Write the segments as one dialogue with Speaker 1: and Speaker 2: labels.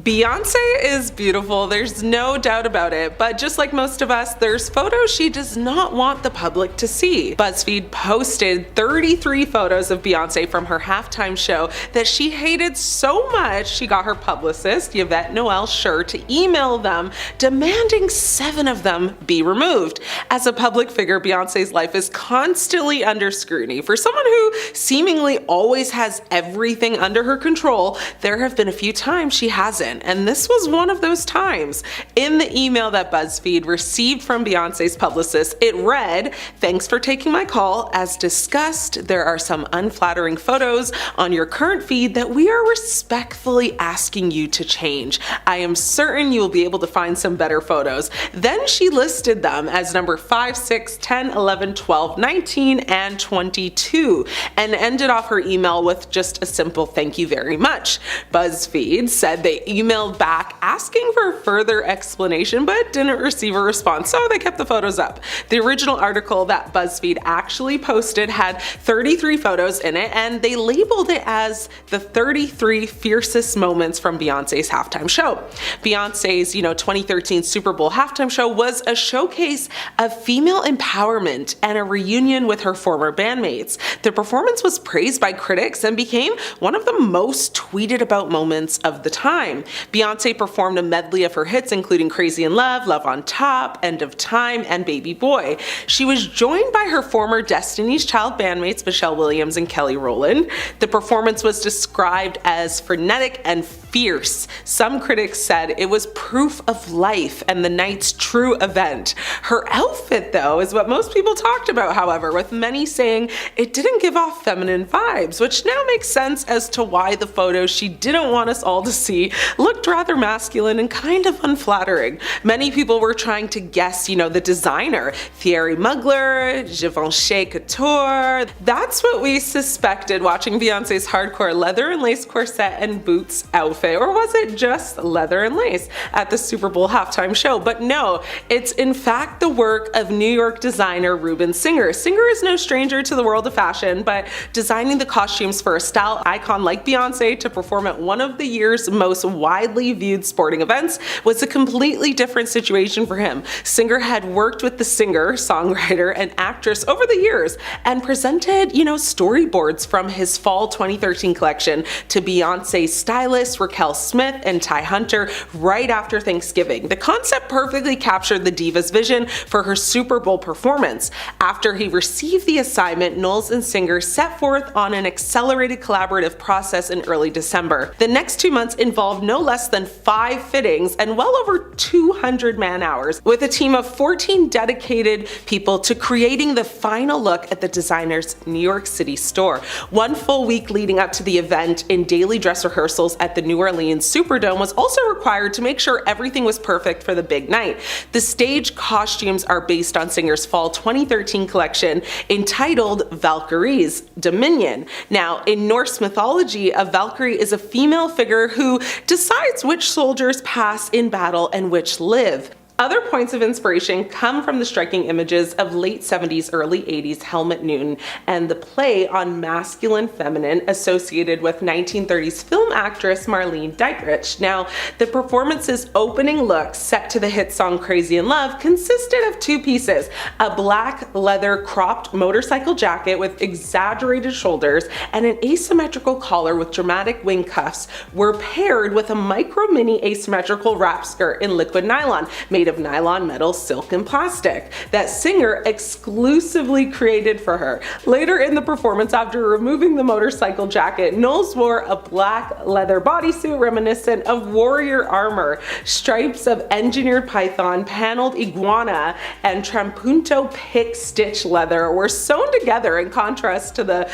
Speaker 1: Beyonce is beautiful, there's no doubt about it, but just like most of us, there's photos she does not want the public to see. BuzzFeed posted 33 photos of Beyonce from her halftime show that she hated so much she got her publicist, Yvette Noel Schur, to email them demanding 7 of them be removed. As a public figure, Beyonce's life is constantly under scrutiny. For someone who seemingly always has everything under her control, there have been a few times she hasn't. And this was one of those times. In the email that BuzzFeed received from Beyonce's publicist, it read, "Thanks for taking my call. As discussed, there are some unflattering photos on your current feed that we are respectfully asking you to change. I am certain you will be able to find some better photos." Then she listed them as number 5, 6, 10, 11, 12, 19, and 22, and ended off her email with just a simple "thank you very much." BuzzFeed said they emailed back asking for further explanation but didn't receive a response, so they kept the photos up. The original article that BuzzFeed actually posted had 33 photos in it, and they labeled it as the 33 fiercest moments from Beyonce's halftime show. Beyonce's, 2013 Super Bowl halftime show was a showcase of female empowerment and a reunion with her former bandmates. The performance was praised by critics and became one of the most tweeted about moments of the time. Beyonce performed a medley of her hits, including Crazy in Love, Love on Top, End of Time, and Baby Boy. She was joined by her former Destiny's Child bandmates Michelle Williams and Kelly Rowland. The performance was described as frenetic and fierce. Some critics said it was proof of life and the night's true event. Her outfit, though, is what most people talked about, however, with many saying it didn't give off feminine vibes, which now makes sense as to why the photos she didn't want us all to see looked rather masculine and kind of unflattering. Many people were trying to guess, the designer, Thierry Mugler, Givenchy Couture. That's what we suspected watching Beyonce's hardcore leather and lace corset and boots outfit, or was it just leather and lace at the Super Bowl halftime show? But no, it's in fact the work of New York designer Ruben Singer. Singer is no stranger to the world of fashion, but designing the costumes for a style icon like Beyonce to perform at one of the year's most widely viewed sporting events was a completely different situation for him. Singer had worked with the singer, songwriter, and actress over the years and presented, storyboards from his fall 2013 collection to Beyonce's stylist Raquel Smith and Ty Hunter right after Thanksgiving. The concept perfectly captured the diva's vision for her Super Bowl performance. After he received the assignment, Knowles and Singer set forth on an accelerated collaborative process in early December. The next 2 months involved no less than 5 fittings and well over 200 man-hours, with a team of 14 dedicated people to creating the final look at the designer's New York City store. 1 full week leading up to the event in daily dress rehearsals at the New Orleans Superdome was also required to make sure everything was perfect for the big night. The stage costumes are based on Singer's fall 2013 collection entitled Valkyries Dominion. Now, in Norse mythology, a Valkyrie is a female figure who decides which soldiers pass in battle and which live. Other points of inspiration come from the striking images of late 70s, early 80s Helmut Newton and the play on masculine-feminine associated with 1930s film actress Marlene Dietrich. Now, the performance's opening look, set to the hit song Crazy in Love, consisted of 2 pieces. A black leather cropped motorcycle jacket with exaggerated shoulders and an asymmetrical collar with dramatic wing cuffs were paired with a micro-mini asymmetrical wrap skirt in liquid nylon, made of nylon, metal, silk, and plastic that Singer exclusively created for her. Later in the performance, after removing the motorcycle jacket, Knowles wore a black leather bodysuit reminiscent of warrior armor. Stripes of engineered python, paneled iguana, and trampunto pick stitch leather were sewn together in contrast to the,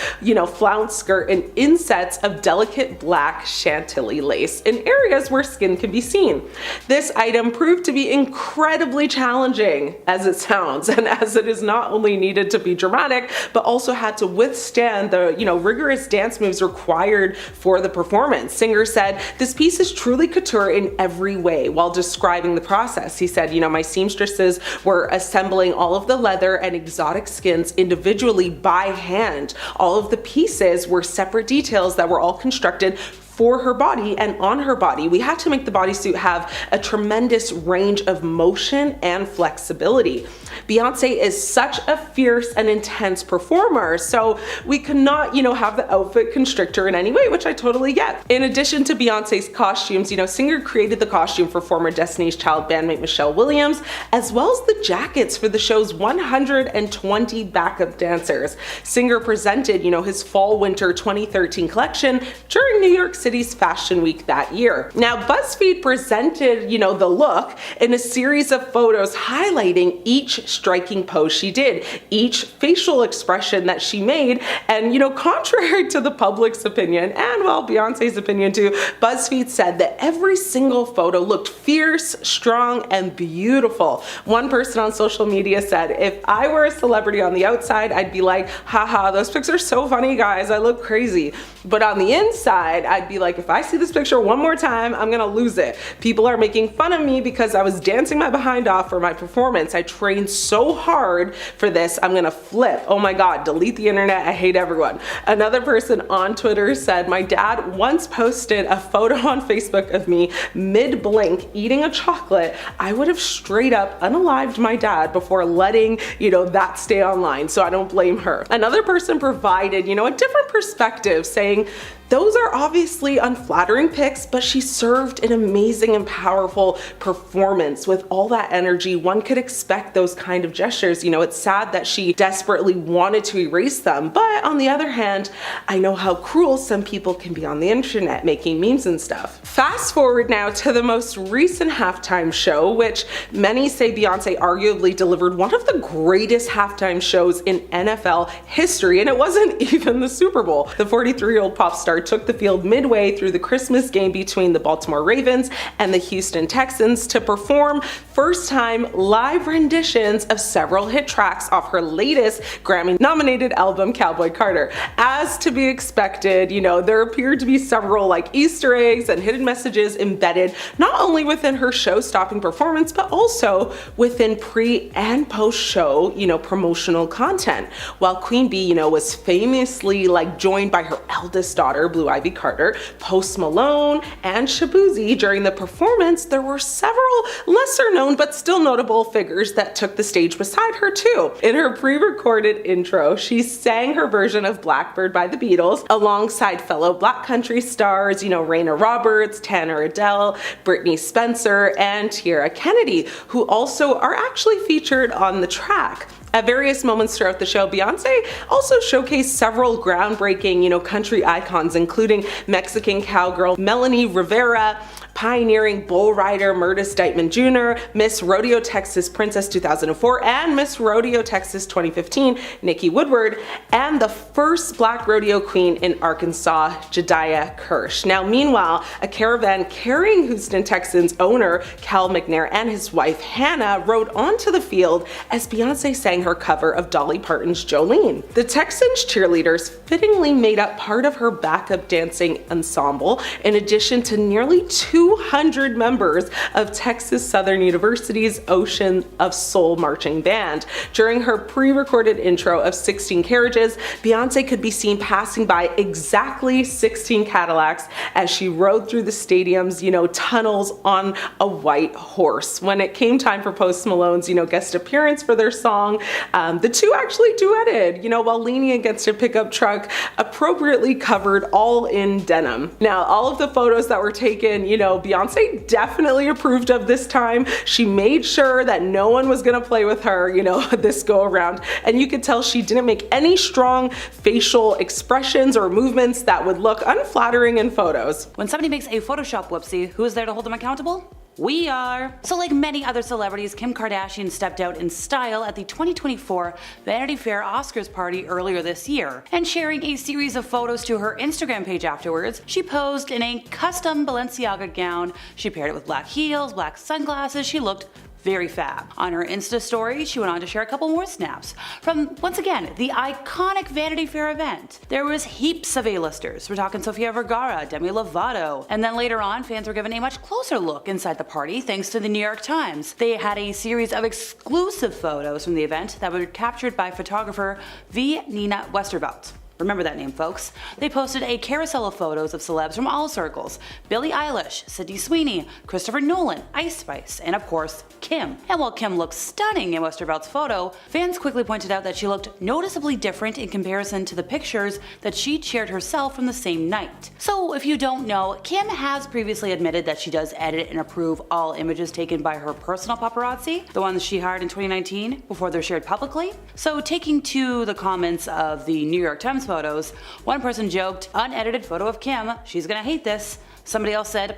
Speaker 1: flounce skirt and insets of delicate black chantilly lace in areas where skin could be seen. This item proved to be incredibly challenging, as it sounds, and as it is not only needed to be dramatic, but also had to withstand the, rigorous dance moves required for the performance. Singer said, "This piece is truly couture in every way." While describing the process, he said, "My seamstresses were assembling all of the leather and exotic skins individually by hand. All of the pieces were separate details that were all constructed for her body and on her body. We had to make the bodysuit have a tremendous range of motion and flexibility. Beyonce is such a fierce and intense performer, so we could not, have the outfit constrict her in any way, which I totally get. In addition to Beyonce's costumes, Singer created the costume for former Destiny's Child bandmate Michelle Williams, as well as the jackets for the show's 120 backup dancers. Singer presented, his fall-winter 2013 collection during New York City's Fashion Week that year. Now, BuzzFeed presented, the look in a series of photos highlighting each striking pose she did, each facial expression that she made, and contrary to the public's opinion, and well, Beyonce's opinion too, BuzzFeed said that every single photo looked fierce, strong, and beautiful. One person on social media said, if I were a celebrity on the outside, I'd be like, haha, those pics are so funny, guys, I look crazy. But on the inside, I'd be like, if I see this picture one more time, I'm gonna lose it. People are making fun of me because I was dancing my behind off for my performance. I trained so hard for this, I'm gonna flip. Oh my God, delete the internet, I hate everyone. Another person on Twitter said, my dad once posted a photo on Facebook of me mid-blink eating a chocolate. I would have straight up unalived my dad before letting, that stay online, so I don't blame her. Another person provided, a different perspective, saying, those are obviously unflattering pics, but she served an amazing and powerful performance with all that energy. One could expect those kind of gestures. It's sad that she desperately wanted to erase them, but on the other hand, I know how cruel some people can be on the internet making memes and stuff. Fast forward now to the most recent halftime show, which many say Beyonce arguably delivered one of the greatest halftime shows in NFL history, and it wasn't even the Super Bowl. The 43-year-old pop star took the field midway through the Christmas game between the Baltimore Ravens and the Houston Texans to perform first-time live renditions of several hit tracks off her latest Grammy-nominated album, Cowboy Carter. As to be expected, there appeared to be several Easter eggs and hidden messages embedded not only within her show-stopping performance, but also within pre- and post-show, promotional content. While Queen Bee, was famously joined by her eldest daughter, Blue Ivy Carter, Post Malone, and Shaboozey during the performance, there were several lesser known but still notable figures that took the stage beside her too. In her pre-recorded intro, she sang her version of Blackbird by the Beatles alongside fellow Black country stars, Raina Roberts, Tanner Adele, Brittany Spencer, and Tiara Kennedy, who also are actually featured on the track. At various moments throughout the show, Beyonce also showcased several groundbreaking, country icons, including Mexican cowgirl Melanie Rivera, pioneering bull rider Meredith Dightman Jr., Miss Rodeo Texas Princess 2004, and Miss Rodeo Texas 2015, Nikki Woodward, and the first Black rodeo queen in Arkansas, Jediah Kirsch. Now, meanwhile, a caravan carrying Houston Texans owner Cal McNair and his wife Hannah rode onto the field as Beyonce sang her cover of Dolly Parton's Jolene. The Texans cheerleaders fittingly made up part of her backup dancing ensemble, in addition to nearly 200 members of Texas Southern University's Ocean of Soul marching band. During her pre-recorded intro of 16 Carriages, Beyonce could be seen passing by exactly 16 Cadillacs as she rode through the stadium's, tunnels on a white horse. When it came time for Post Malone's, guest appearance for their song, the two actually duetted, while leaning against a pickup truck appropriately covered all in denim. Now, all of the photos that were taken, Beyonce definitely approved of this time. She made sure that no one was gonna play with her, this go around. And you could tell she didn't make any strong facial expressions or movements that would look unflattering in photos.
Speaker 2: When somebody makes a Photoshop whoopsie, who's there to hold them accountable? We are. So like many other celebrities, Kim Kardashian stepped out in style at the 2024 Vanity Fair Oscars party earlier this year, and sharing a series of photos to her Instagram page afterwards, she posed in a custom Balenciaga gown. She paired it with black heels, black sunglasses. She looked very fab. On her Insta story, she went on to share a couple more snaps from, once again, the iconic Vanity Fair event. There was heaps of A-listers. We're talking Sofia Vergara, Demi Lovato, and then later on, fans were given a much closer look inside the party thanks to the New York Times. They had a series of exclusive photos from the event that were captured by photographer V. Nina Westervelt. Remember that name, folks. They posted a carousel of photos of celebs from all circles: Billie Eilish, Sydney Sweeney, Christopher Nolan, Ice Spice, and of course, Kim. And while Kim looks stunning in Westervelt's photo, fans quickly pointed out that she looked noticeably different in comparison to the pictures that she'd shared herself from the same night. So if you don't know, Kim has previously admitted that she does edit and approve all images taken by her personal paparazzi, the ones she hired in 2019 before they're shared publicly. So taking to the comments of the New York Times photos, one person joked, "Unedited photo of Kim, she's gonna hate this." Somebody else said,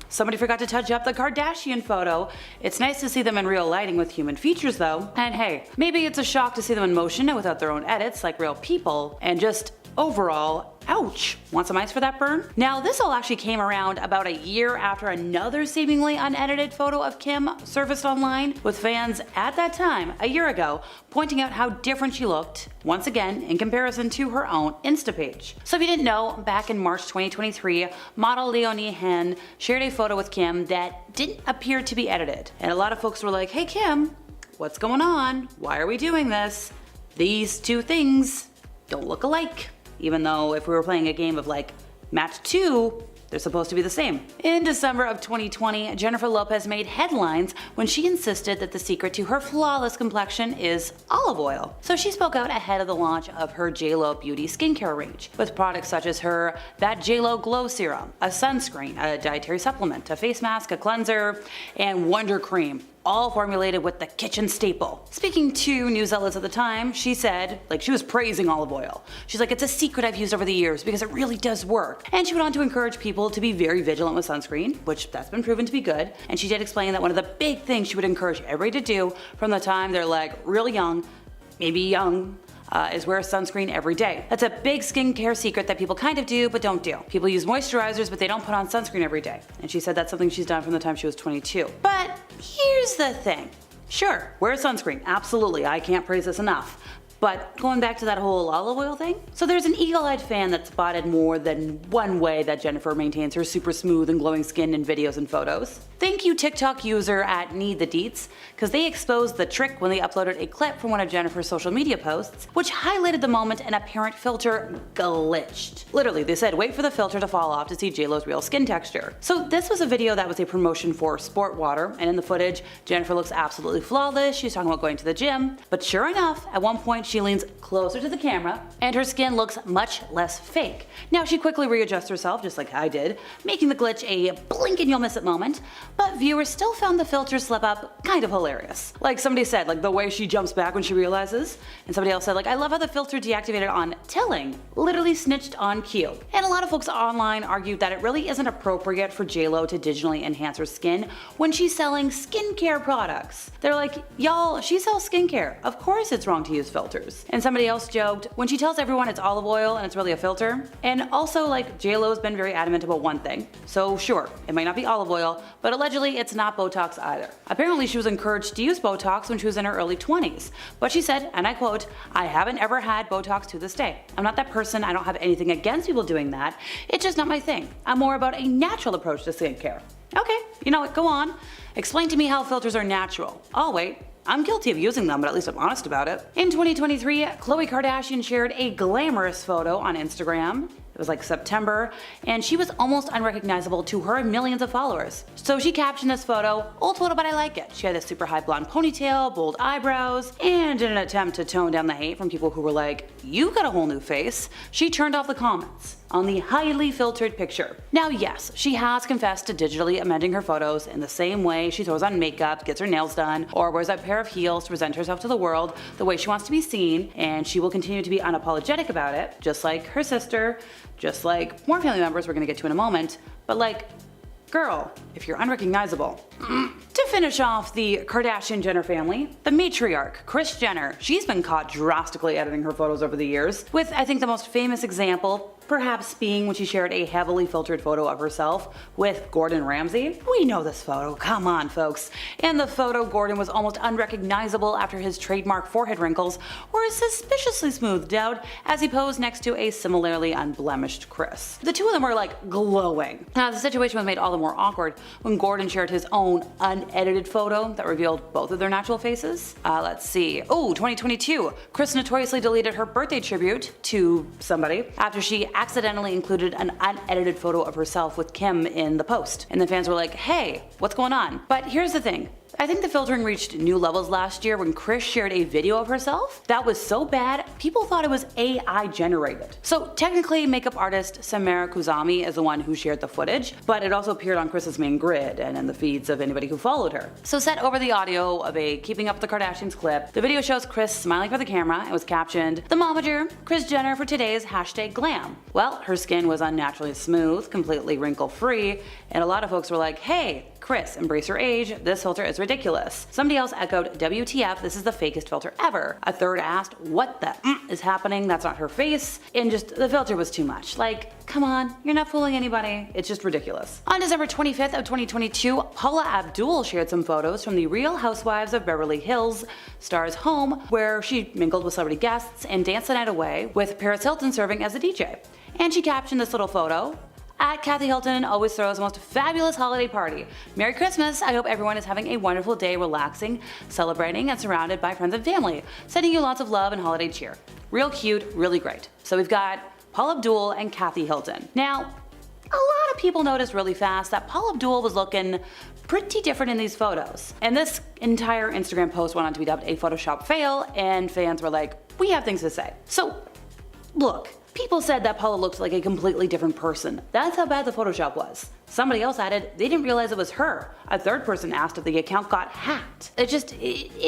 Speaker 2: somebody forgot to touch up the Kardashian photo. It's nice to see them in real lighting with human features though. And hey, maybe it's a shock to see them in motion and without their own edits like real people, and just overall, ouch. Want some ice for that burn? Now, this all actually came around about a year after another seemingly unedited photo of Kim surfaced online, with fans at that time, a year ago, pointing out how different she looked, once again, in comparison to her own Insta page. So if you didn't know, back in March 2023, model Leonie Hen shared a photo with Kim that didn't appear to be edited. And a lot of folks were like, "Hey Kim, what's going on? Why are we doing this? These two things don't look alike." Even though if we were playing a game of like match 2, they're supposed to be the same. In December of 2020, Jennifer Lopez made headlines when she insisted that the secret to her flawless complexion is olive oil. So she spoke out ahead of the launch of her JLo Beauty skincare range, with products such as her That JLo Glow Serum, a sunscreen, a dietary supplement, a face mask, a cleanser, and Wonder Cream, all formulated with the kitchen staple. Speaking to news outlets at the time, she said, she was praising olive oil. She's like, "It's a secret I've used over the years because it really does work." And she went on to encourage people to be very vigilant with sunscreen, which that's been proven to be good. And she did explain that one of the big things she would encourage everybody to do from the time they're really young, maybe young, is wear sunscreen every day. That's a big skincare secret that people kind of do but don't do. People use moisturizers but they don't put on sunscreen every day. And she said that's something she's done from the time she was 22. But here's the thing. Sure, wear sunscreen, absolutely, I can't praise this enough. But going back to that whole olive oil thing, so there's an eagle-eyed fan that spotted more than one way that Jennifer maintains her super smooth and glowing skin in videos and photos. Thank you TikTok user at Need the Deets, because they exposed the trick when they uploaded a clip from one of Jennifer's social media posts, which highlighted the moment an apparent filter glitched. Literally, they said wait for the filter to fall off to see JLo's real skin texture. So this was a video that was a promotion for sport water, and in the footage, Jennifer looks absolutely flawless. She's talking about going to the gym, but sure enough, at one point she leans closer to the camera and her skin looks much less fake. Now she quickly readjusts herself just like I did, making the glitch a blink and you'll miss it moment, but viewers still found the filter slip up kind of hilarious. Like somebody said, the way she jumps back when she realizes, and somebody else said I love how the filter deactivated on telling, literally snitched on cue. And a lot of folks online argued that it really isn't appropriate for JLo to digitally enhance her skin when she's selling skincare products. They're like, y'all, she sells skincare, of course it's wrong to use filters. And somebody else joked, when she tells everyone it's olive oil and it's really a filter. And also JLo's been very adamant about one thing. So sure, it might not be olive oil, but allegedly it's not Botox either. Apparently she was encouraged to use Botox when she was in her early 20s. But she said, and I quote, "I haven't ever had Botox to this day. I'm not that person, I don't have anything against people doing that. It's just not my thing. I'm more about a natural approach to skincare." Okay, you know what, go on. Explain to me how filters are natural. I'll wait. I'm guilty of using them, but at least I'm honest about it. In 2023, Khloe Kardashian shared a glamorous photo on Instagram. It was September, and she was almost unrecognizable to her millions of followers. So she captioned this photo, "Old photo but I like it." She had a super high blonde ponytail, bold eyebrows, and in an attempt to tone down the hate from people who were like, "You got a whole new face," she turned off the comments on the highly filtered picture. Now yes, she has confessed to digitally amending her photos in the same way she throws on makeup, gets her nails done, or wears a pair of heels to present herself to the world the way she wants to be seen, and she will continue to be unapologetic about it, just like her sister, just like more family members we're gonna get to in a moment, but girl, if you're unrecognizable. To finish off the Kardashian-Jenner family, the matriarch, Kris Jenner, she's been caught drastically editing her photos over the years, with I think the most famous example perhaps being when she shared a heavily filtered photo of herself with Gordon Ramsay. We know this photo, come on folks. In the photo, Gordon was almost unrecognizable after his trademark forehead wrinkles were suspiciously smoothed out as he posed next to a similarly unblemished Kris. The two of them were glowing. Now the situation was made all the the more awkward when Gordon shared his own unedited photo that revealed both of their natural faces. Let's see. Oh, 2022. Kris notoriously deleted her birthday tribute to somebody after she accidentally included an unedited photo of herself with Kim in the post. And the fans were like, hey, what's going on? But here's the thing. I think the filtering reached new levels last year when Kris shared a video of herself that was so bad, people thought it was AI generated. So technically, makeup artist Samara Kuzami is the one who shared the footage, but it also appeared on Kris's main grid and in the feeds of anybody who followed her. So set over the audio of a Keeping Up with the Kardashians clip, the video shows Kris smiling for the camera and was captioned, "The momager, Kris Jenner for today's #glam." Well, her skin was unnaturally smooth, completely wrinkle-free, and a lot of folks were like, hey, Kris, embrace your age, this filter is ridiculous. Somebody else echoed, WTF, this is the fakest filter ever. A third asked, what the is happening, that's not her face, and just the filter was too much. Like, come on, you're not fooling anybody, it's just ridiculous. On December 25th of 2022, Paula Abdul shared some photos from the Real Housewives of Beverly Hills star's home, where she mingled with celebrity guests and danced the night away with Paris Hilton serving as a DJ. And she captioned this little photo, at Kathy Hilton always throws the most fabulous holiday party. Merry Christmas, I hope everyone is having a wonderful day relaxing, celebrating, and surrounded by friends and family. Sending you lots of love and holiday cheer. Real cute, really great. So we've got Paula Abdul and Kathy Hilton. Now, a lot of people noticed really fast that Paula Abdul was looking pretty different in these photos. And this entire Instagram post went on to be dubbed a Photoshop fail, and fans were like, we have things to say. So, look. People said that Paula looked like a completely different person. That's how bad the Photoshop was. Somebody else added they didn't realize it was her. A third person asked if the account got hacked. It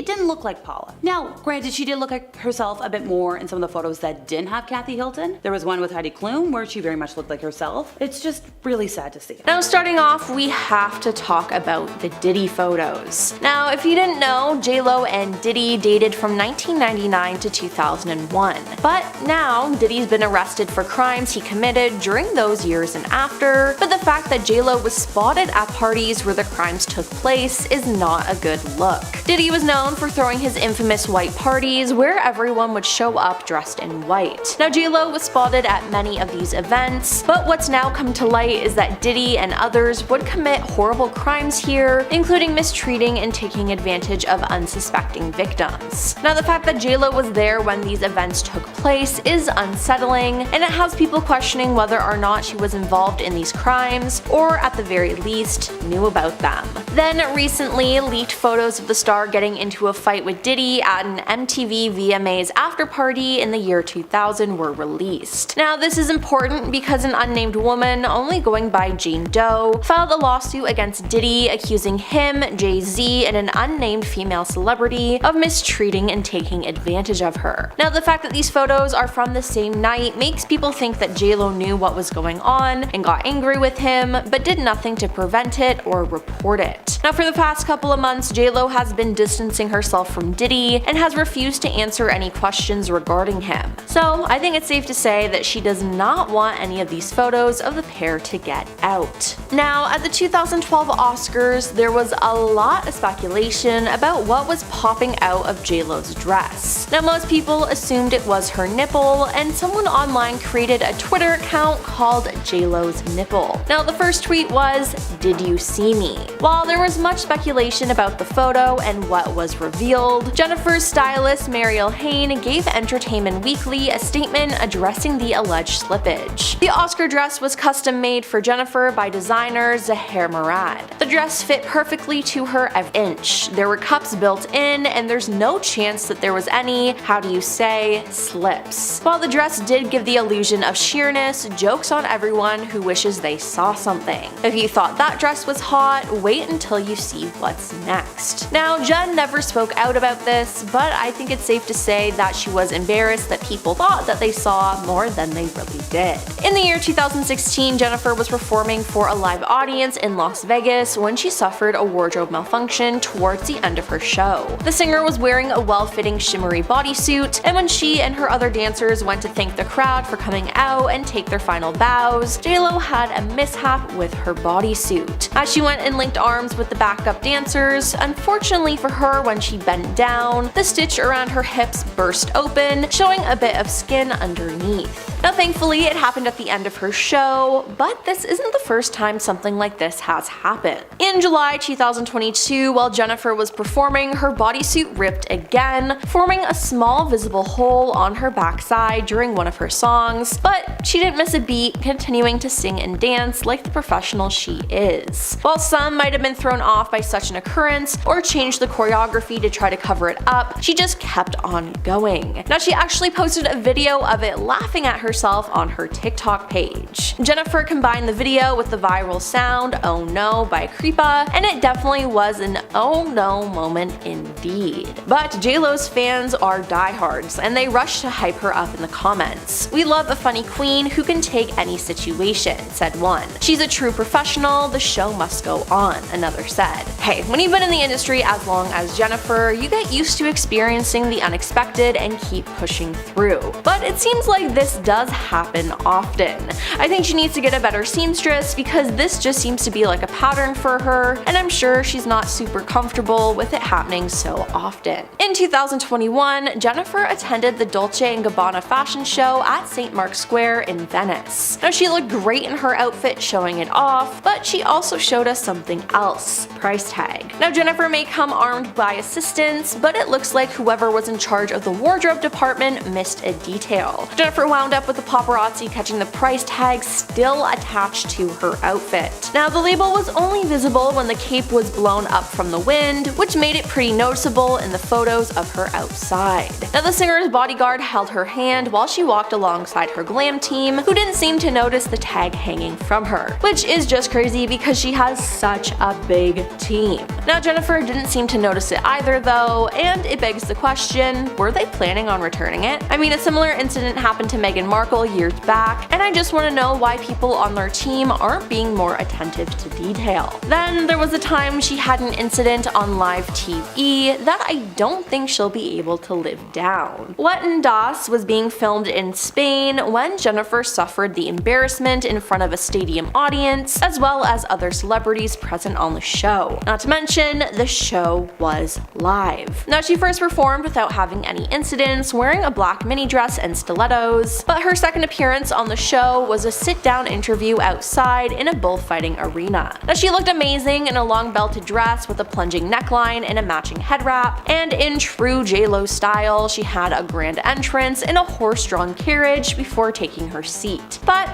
Speaker 2: didn't look like Paula. Now, granted, she did look like herself a bit more in some of the photos that didn't have Kathy Hilton. There was one with Heidi Klum where she very much looked like herself. It's just really sad to see.
Speaker 3: Now, starting off, we have to talk about the Diddy photos. Now, if you didn't know, J-Lo and Diddy dated from 1999 to 2001. But now, Diddy's been arrested for crimes he committed during those years and after. But the fact that J-Lo was spotted at parties where the crimes took place is not a good look. Diddy was known for throwing his infamous white parties where everyone would show up dressed in white. Now, J-Lo was spotted at many of these events, but what's now come to light is that Diddy and others would commit horrible crimes here, including mistreating and taking advantage of unsuspecting victims. Now, the fact that J-Lo was there when these events took place is unsettling, and it has people questioning whether or not she was involved in these crimes, or at the very least, knew about them. Then recently, leaked photos of the star getting into a fight with Diddy at an MTV VMAs after party in the year 2000 were released. Now, this is important because an unnamed woman, only going by Jane Doe, filed a lawsuit against Diddy accusing him, Jay-Z, and an unnamed female celebrity of mistreating and taking advantage of her. Now, the fact that these photos are from the same night makes people think that J-Lo knew what was going on and got angry with him, but did nothing to prevent it or report it. Now, for the past couple of months, J-Lo has been distancing herself from Diddy and has refused to answer any questions regarding him. So I think it's safe to say that she does not want any of these photos of the pair to get out. Now, at the 2012 Oscars, there was a lot of speculation about what was popping out of J-Lo's dress. Now, most people assumed it was her nipple, and someone online created a Twitter account called J-Lo's nipple. Now, the first tweet was, "Did you see me?" While there was much speculation about the photo and what was revealed, Jennifer's stylist Mariel Hain gave Entertainment Weekly a statement addressing the alleged slippage. The Oscar dress was custom made for Jennifer by designer Zaher Murad. The dress fit perfectly to her every inch. There were cups built in, and there's no chance that there was any, how do you say, slips. While the dress did give the illusion of sheerness, jokes on everyone who wishes they saw something. If you thought that dress was hot, wait until you see what's next. Now, Jen never spoke out about this, but I think it's safe to say that she was embarrassed that people thought that they saw more than they really did. In the year 2016, Jennifer was performing for a live audience in Las Vegas when she suffered a wardrobe malfunction towards the end of her show. The singer was wearing a well-fitting shimmery bodysuit, and when she and her other dancers went to thank the crowd for coming out and take their final bows, J-Lo had a mishap with her bodysuit. As she went and linked arms with the backup dancers, unfortunately for her, when she bent down, the stitch around her hips burst open, showing a bit of skin underneath. Now thankfully it happened at the end of her show, but this isn't the first time something like this has happened. In July 2022, while Jennifer was performing, her bodysuit ripped again, forming a small visible hole on her backside during one of her songs, but she didn't miss a beat, continuing to sing and dance like the professional she is. While some might have been thrown off by such an occurrence or changed the choreography to try to cover it up, she just kept on going. Now she actually posted a video of it laughing at herself on her TikTok page. Jennifer combined the video with the viral sound "Oh No" by Creepa, and it definitely was an oh no moment indeed. But JLo's fans are diehards, and they rush to hype her up in the comments. "We love a funny queen who can take any situation," said one. "She's a true professional, the show must go on," another said. Hey, when you've been in the industry as long as Jennifer, you get used to experiencing the unexpected and keep pushing through. But it seems like this does happen often. I think she needs to get a better seamstress because this just seems to be like a pattern for her, and I'm sure she's not super comfortable with it happening so often. In 2021, Jennifer attended the Dolce & Gabbana fashion show at St. Mark's Square in Venice. Now she looked great in her outfit showing it off, but she also showed us something else: price tag. Now Jennifer may come armed by assistants, but it looks like whoever was in charge of the wardrobe department missed a detail. Jennifer wound up with the paparazzi catching the price tag still attached to her outfit. Now the label was only visible when the cape was blown up from the wind, which made it pretty noticeable in the photos of her outside. Now the singer's bodyguard held her hand while she walked alongside her glam team, who didn't seem to notice the tag hanging from her, which is just crazy because she has such a big team. Now Jennifer didn't seem to notice it either though, and it begs the question, were they planning on returning it? I mean, a similar incident happened to Meghan Markle years back, and I just want to know why people on their team aren't being more attentive to detail. Then there was a time she had an incident on live TV that I don't think she'll be able to live down. Wetten Das was being filmed in Spain when Jennifer suffered the embarrassment in front of a stadium audience, as well as other celebrities present on the show. Not to mention, the show was live. Now she first performed without having any incidents, wearing a black mini dress and stilettos, but her second appearance on the show was a sit-down interview outside in a bullfighting arena. Now she looked amazing in a long belted dress with a plunging neckline and a matching head wrap, and in true JLo style, she had a grand entrance in a horse-drawn carriage before taking her seat. But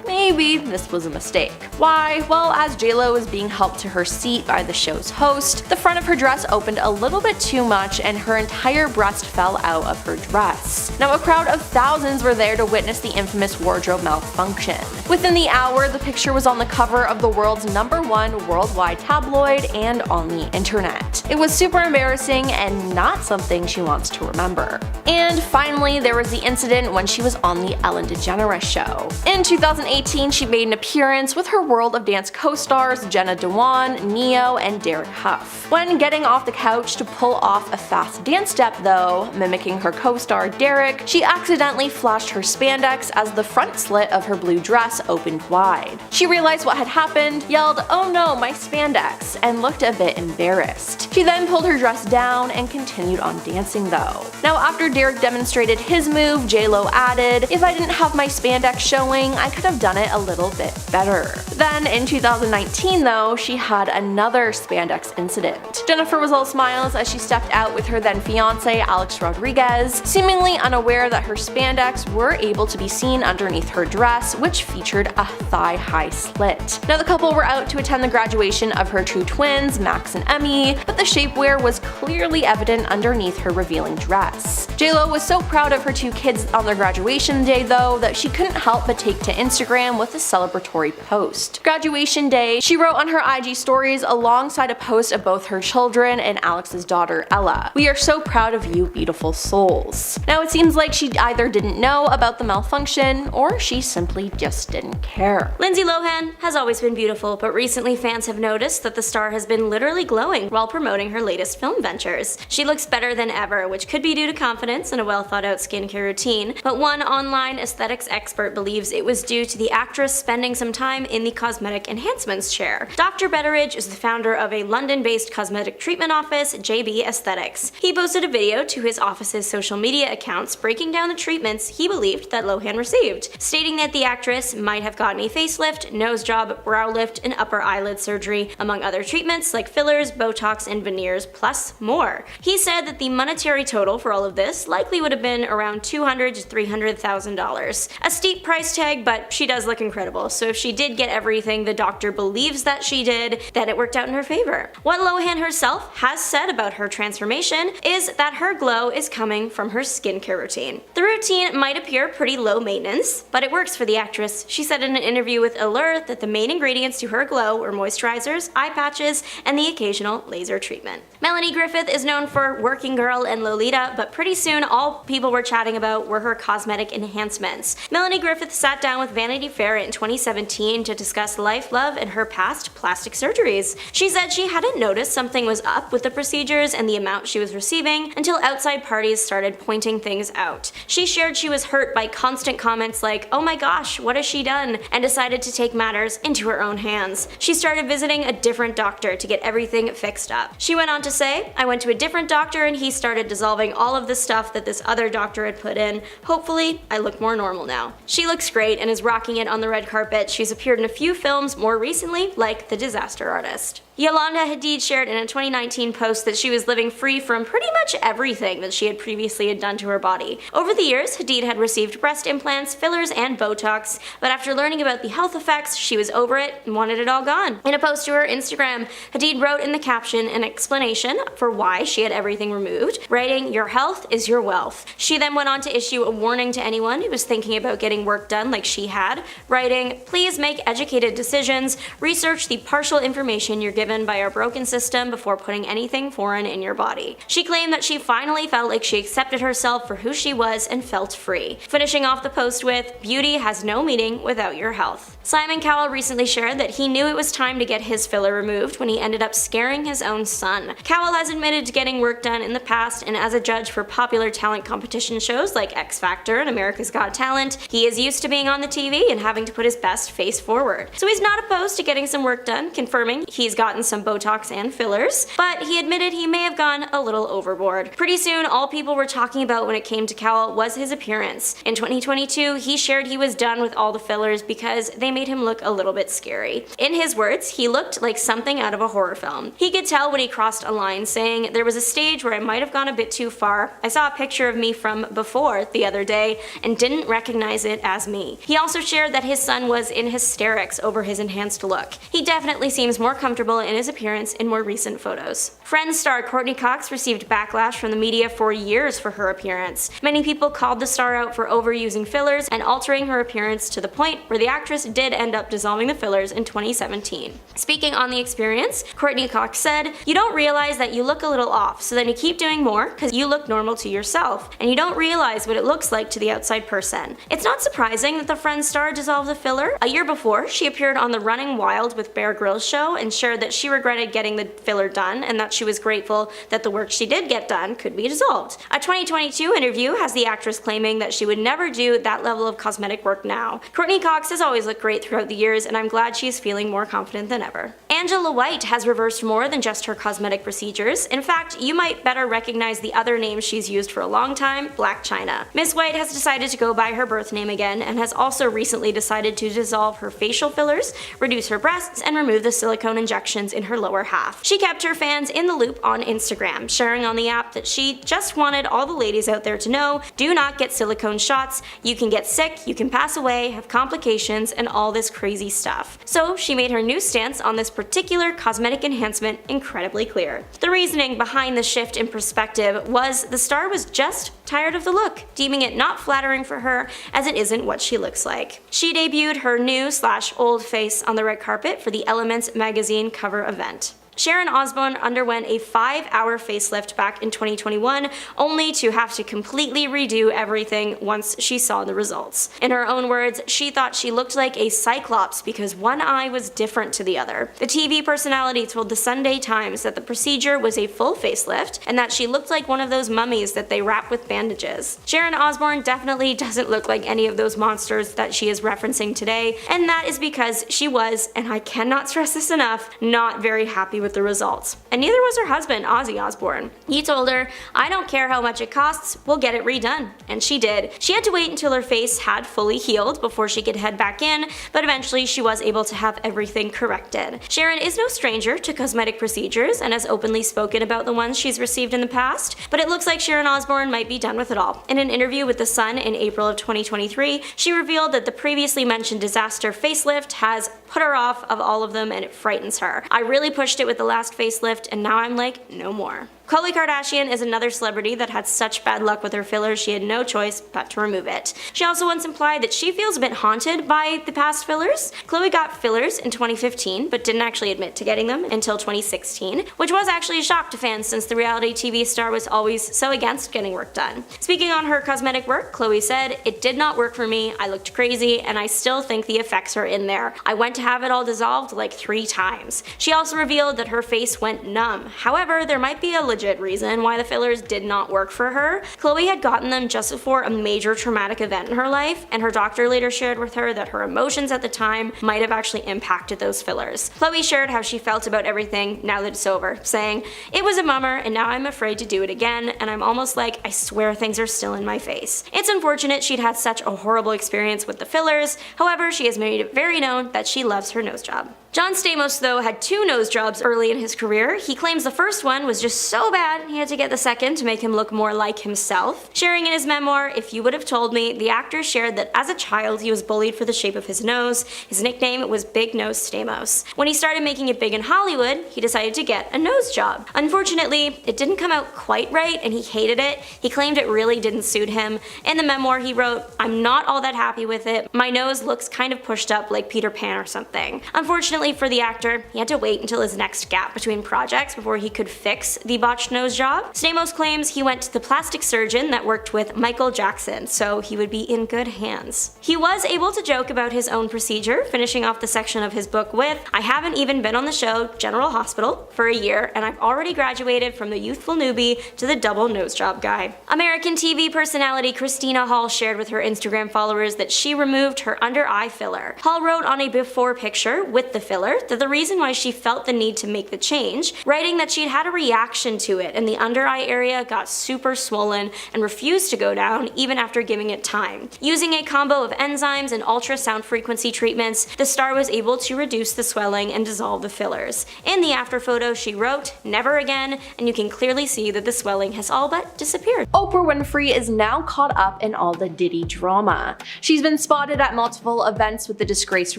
Speaker 3: maybe this was a mistake. Why? Well, as JLo was being helped to her seat by the show's host, the front of her dress opened a little bit too much and her entire breast fell out of her dress. Now a crowd of thousands were there to witness the infamous wardrobe malfunction. Within the hour, the picture was on the cover of the world's #1 worldwide tabloid and on the internet. It was super embarrassing and not something she wants to remember. And finally, there was the incident when she was on the Ellen DeGeneres show. In 2018, she made an appearance with her World of Dance co-stars Jenna Dewan, Neo, and Derek Huff. When getting off the couch to pull off a fast dance step though, mimicking her co-star Derek, she accidentally flashed her spandex as the front slit of her blue dress opened wide. She realized what had happened, yelled, "Oh no, my spandex," and looked a bit embarrassed. She then pulled her dress down and continued on dancing though. Now after Derek demonstrated his move, JLo added, "If I didn't have my spandex showing, I could have done it a little bit better." Then in 2019 though, she had another spandex incident. Jennifer was all smiles as she stepped out with her then fiance Alex Rodriguez, seemingly unaware that her spandex were able to be seen underneath her dress, which featured a thigh-high slit. Now the couple were out to attend the graduation of her two twins, Max and Emmy, but the shapewear was clearly evident underneath her revealing dress. JLo was so proud of her two kids on their graduation day though that she couldn't help but take to Instagram with a celebratory post. Graduation day, she wrote on her IG stories alongside a post of both her children and Alex's daughter Ella, "We are so proud of you, beautiful souls." Now it seems like she either didn't know about the malfunction or she simply just just didn't care.
Speaker 4: Lindsay Lohan has always been beautiful, but recently fans have noticed that the star has been literally glowing while promoting her latest film ventures. She looks better than ever, which could be due to confidence and a well-thought-out skincare routine, but one online aesthetics expert believes it was due to the actress spending some time in the cosmetic enhancements chair. Dr. Betteridge is the founder of a London-based cosmetic treatment office, JB Aesthetics. He posted a video to his office's social media accounts breaking down the treatments he believed that Lohan received, stating that the actress might have gotten a facelift, nose job, brow lift, and upper eyelid surgery, among other treatments like fillers, Botox, and veneers, plus more. He said that the monetary total for all of this likely would have been around $200,000 to $300,000. A steep price tag, but she does look incredible, so if she did get everything the doctor believes that she did, then it worked out in her favor. What Lohan herself has said about her transformation is that her glow is coming from her skincare routine. The routine might appear pretty low maintenance, but it works for the actress. She said in an interview with Allure that the main ingredients to her glow were moisturizers, eye patches, and the occasional laser treatment. Melanie Griffith is known for Working Girl and Lolita, but pretty soon all people were chatting about were her cosmetic enhancements. Melanie Griffith sat down with Vanity Fair in 2017 to discuss life, love, and her past plastic surgeries. She said she hadn't noticed something was up with the procedures and the amount she was receiving until outside parties started pointing things out. She shared she was hurt by constant comments like, "Oh my gosh, what has she done?" and decided to take matters into her own hands. She started visiting a different doctor to get everything fixed up. She went on to say, "I went to a different doctor and he started dissolving all of the stuff that this other doctor had put in. Hopefully, I look more normal now." She looks great and is rocking it on the red carpet. She's appeared in a few films more recently, like The Disaster Artist. Yolanda Hadid shared in a 2019 post that she was living free from pretty much everything that she had previously done to her body. Over the years, Hadid had received breast implants, fillers, and Botox, but after learning about the health effects, she was over it and wanted it all gone. In a post to her Instagram, Hadid wrote in the caption an explanation for why she had everything removed, writing, "Your health is your wealth." She then went on to issue a warning to anyone who was thinking about getting work done like she had, writing, "Please make educated decisions, research the partial information you're given by our broken system before putting anything foreign in your body." She claimed that she finally felt like she accepted herself for who she was and felt free, finishing off the post with, "Beauty has no meaning without your health." Simon Cowell recently shared that he knew it was time to get his filler removed when he ended up scaring his own son. Cowell has admitted to getting work done in the past, and as a judge for popular talent competition shows like X Factor and America's Got Talent, he is used to being on the TV and having to put his best face forward. So he's not opposed to getting some work done, confirming he's gotten some Botox and fillers, but he admitted he may have gone a little overboard. Pretty soon, all people were talking about when it came to Cowell was his appearance. In 2022, he shared he was done with all the fillers because they made him look a little bit scary. In his words, he looked like something out of a horror film. He could tell when he crossed a line, saying, "There was a stage where I might have gone a bit too far. I saw a picture of me from before the other day and didn't recognize it as me." He also shared that his son was in hysterics over his enhanced look. He definitely seems more comfortable in his appearance in more recent photos. Friends star Courtney Cox received backlash from the media for years for her appearance. Many people called the star out for overusing fillers and altering her appearance to the point where the actress did end up dissolving the fillers in 2017. Speaking on the experience, Courtney Cox said, "You don't realize that you look a little off, so then you keep doing more because you look normal to yourself, and you don't realize what it looks like to the outside person." It's not surprising that the Friends star dissolved the filler. A year before, she appeared on the Running Wild with Bear Grylls show and shared that she regretted getting the filler done and that she was grateful that the work she did get done could be dissolved. A 2022 interview has the actress claiming that she would never do that level of cosmetic work now. Courtney Cox has always looked great throughout the years, and I'm glad she's feeling more confident than ever. Angela White has reversed more than just her cosmetic procedures. In fact, you might better recognize the other name she's used for a long time, Black China. Miss White has decided to go by her birth name again and has also recently decided to dissolve her facial fillers, reduce her breasts, and remove the silicone injections in her lower half. She kept her fans in the loop on Instagram, sharing on the app that she just wanted all the ladies out there to know, do not get silicone shots, you can get sick, you can pass away, have complications, and all this crazy stuff. So she made her new stance on this particular cosmetic enhancement incredibly clear. The reasoning behind the shift in perspective was the star was just tired of the look, deeming it not flattering for her as it isn't what she looks like. She debuted her new/old face on the red carpet for the Elements magazine cover event. Sharon Osbourne underwent a 5-hour facelift back in 2021, only to have to completely redo everything once she saw the results. In her own words, she thought she looked like a cyclops because one eye was different to the other. The TV personality told the Sunday Times that the procedure was a full facelift and that she looked like one of those mummies that they wrap with bandages. Sharon Osbourne definitely doesn't look like any of those monsters that she is referencing today, and that is because she was, and I cannot stress this enough, not very happy with the results. And neither was her husband, Ozzy Osbourne. He told her, "I don't care how much it costs, we'll get it redone." And she did. She had to wait until her face had fully healed before she could head back in, but eventually she was able to have everything corrected. Sharon is no stranger to cosmetic procedures and has openly spoken about the ones she's received in the past, but it looks like Sharon Osbourne might be done with it all. In an interview with The Sun in April of 2023, she revealed that the previously mentioned disaster facelift has put her off of all of them and it frightens her. "I really pushed it with the last facelift and now I'm like, no more." Khloe Kardashian is another celebrity that had such bad luck with her fillers she had no choice but to remove it. She also once implied that she feels a bit haunted by the past fillers. Khloe got fillers in 2015 but didn't actually admit to getting them until 2016, which was actually a shock to fans since the reality TV star was always so against getting work done. Speaking on her cosmetic work, Khloe said, "It did not work for me, I looked crazy, and I still think the effects are in there. I went to have it all dissolved like 3 times. She also revealed that her face went numb. However, there might be a legit reason why the fillers did not work for her. Khloe had gotten them just before a major traumatic event in her life, and her doctor later shared with her that her emotions at the time might have actually impacted those fillers. Khloe shared how she felt about everything now that it's over, saying, "It was a bummer, and now I'm afraid to do it again, and I'm almost like I swear things are still in my face." It's unfortunate she'd had such a horrible experience with the fillers, however, she has made it very known that she loves her nose job. John Stamos, though, had 2 nose jobs early in his career. He claims the first one was just so bad he had to get the second to make him look more like himself. Sharing in his memoir, "If You Would Have Told Me," the actor shared that as a child he was bullied for the shape of his nose. His nickname was Big Nose Stamos. When he started making it big in Hollywood, he decided to get a nose job. Unfortunately, it didn't come out quite right and he hated it. He claimed it really didn't suit him. In the memoir he wrote, "I'm not all that happy with it. My nose looks kind of pushed up like Peter Pan or something." Unfortunately for the actor, he had to wait until his next gap between projects before he could fix the botched nose job. Stamos claims he went to the plastic surgeon that worked with Michael Jackson, so he would be in good hands. He was able to joke about his own procedure, finishing off the section of his book with, "I haven't even been on the show General Hospital for a year, and I've already graduated from the youthful newbie to the double nose job guy." American TV personality Christina Hall shared with her Instagram followers that she removed her under eye filler. Hall wrote on a before picture with the filler that the reason why she felt the need to make the change, writing that she'd had a reaction to it and the under eye area got super swollen and refused to go down even after giving it time. Using a combo of enzymes and ultrasound frequency treatments, the star was able to reduce the swelling and dissolve the fillers. In the after photo she wrote, "Never again," and you can clearly see that the swelling has all but disappeared.
Speaker 3: Oprah Winfrey is now caught up in all the Diddy drama. She's been spotted at multiple events with the disgraced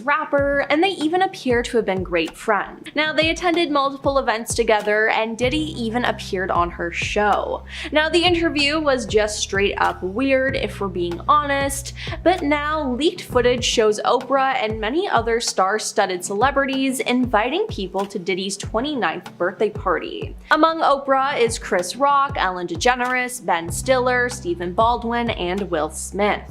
Speaker 3: rapper, and they even appear to have been great friends. Now, they attended multiple events together, and Diddy even appeared on her show. Now, the interview was just straight up weird, if we're being honest, but now leaked footage shows Oprah and many other star-studded celebrities inviting people to Diddy's 29th birthday party. Among Oprah is Chris Rock, Ellen DeGeneres, Ben Stiller, Stephen Baldwin, and Will Smith.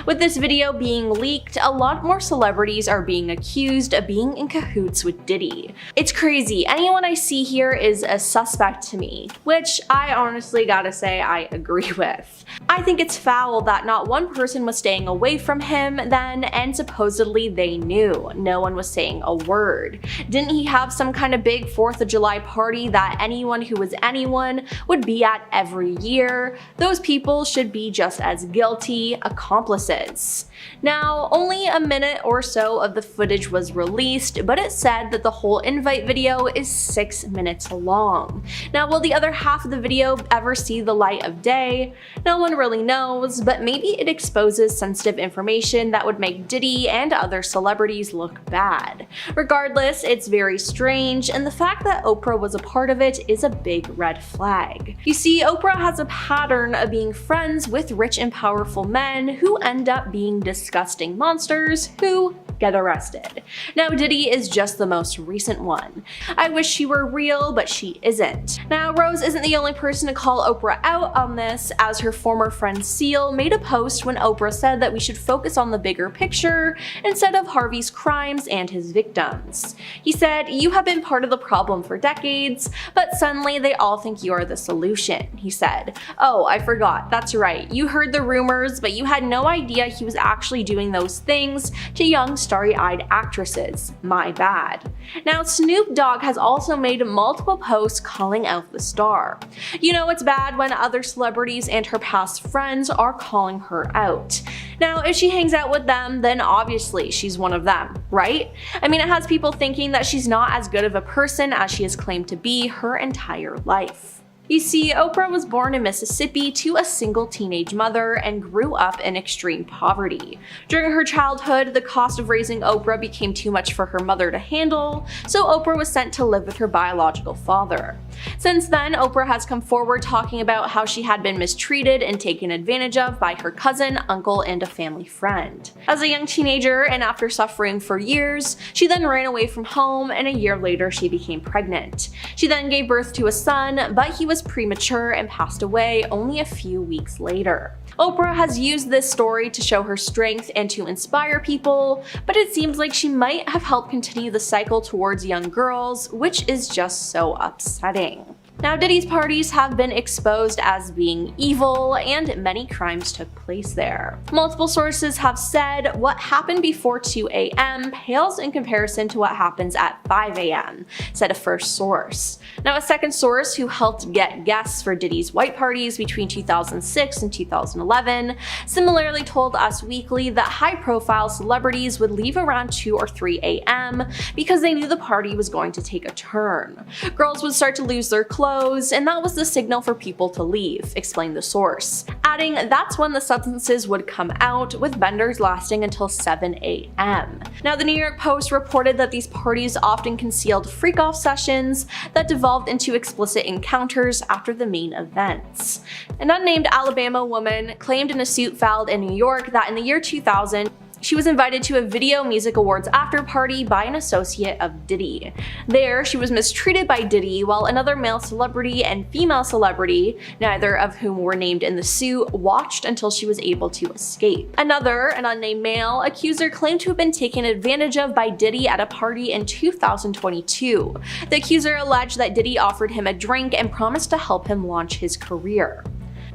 Speaker 3: With this video being leaked, a lot more celebrities are being accused of being in cahoots with Diddy. It's crazy, anyone I see here is a suspect to me, which I honestly gotta say I agree with. I think it's foul that not one person was staying away from him then, and supposedly they knew. No one was saying a word. Didn't he have some kind of big 4th of July party that anyone who was anyone would be at every year? Those people should be just as guilty, accomplices. Now, only a minute or so of the footage was released, but it said that the whole invite video is 6 minutes long. Now, will the other half of the video ever see the light of day? No one really knows, but maybe it exposes sensitive information that would make Diddy and other celebrities look bad. Regardless, it's very strange, and the fact that Oprah was a part of it is a big red flag. You see, Oprah has a pattern of being friends with rich and powerful men who end up being disgusting monsters who get arrested. Now Diddy is just the most recent one. I wish she were real, but she isn't. Now Rose isn't the only person to call Oprah out on this, as her former friend Seal made a post when Oprah said that we should focus on the bigger picture instead of Harvey's crimes and his victims. He said, "You have been part of the problem for decades, but suddenly they all think you are the solution." He said, "Oh, I forgot, that's right, you heard the rumors, but you had no idea he was actually doing those things to young starry-eyed actresses. My bad." Now Snoop Dogg has also made multiple posts calling out the star. You know it's bad when other celebrities and her past friends are calling her out. Now if she hangs out with them, then obviously she's one of them, right? I mean, it has people thinking that she's not as good of a person as she has claimed to be her entire life. You see, Oprah was born in Mississippi to a single teenage mother and grew up in extreme poverty. During her childhood, the cost of raising Oprah became too much for her mother to handle, so Oprah was sent to live with her biological father. Since then, Oprah has come forward talking about how she had been mistreated and taken advantage of by her cousin, uncle, and a family friend. As a young teenager, and after suffering for years, she then ran away from home, and a year later she became pregnant. She then gave birth to a son, but he was premature and passed away only a few weeks later. Oprah has used this story to show her strength and to inspire people, but it seems like she might have helped continue the cycle towards young girls, which is just so upsetting. Now Diddy's parties have been exposed as being evil, and many crimes took place there. Multiple sources have said what happened before 2 a.m. pales in comparison to what happens at 5 a.m., said a first source. Now a second source who helped get guests for Diddy's white parties between 2006 and 2011 similarly told Us Weekly that high-profile celebrities would leave around 2 or 3 a.m. because they knew the party was going to take a turn. Girls would start to lose their clothes, and that was the signal for people to leave, explained the source, adding that's when the substances would come out, with benders lasting until 7 a.m. Now the New York Post reported that these parties often concealed freak-off sessions that devolved into explicit encounters after the main events. An unnamed Alabama woman claimed in a suit filed in New York that in the year 2000, she was invited to a Video Music Awards after party by an associate of Diddy. There, she was mistreated by Diddy, while another male celebrity and female celebrity, neither of whom were named in the suit, watched until she was able to escape. Another, an unnamed male, accuser claimed to have been taken advantage of by Diddy at a party in 2022. The accuser alleged that Diddy offered him a drink and promised to help him launch his career.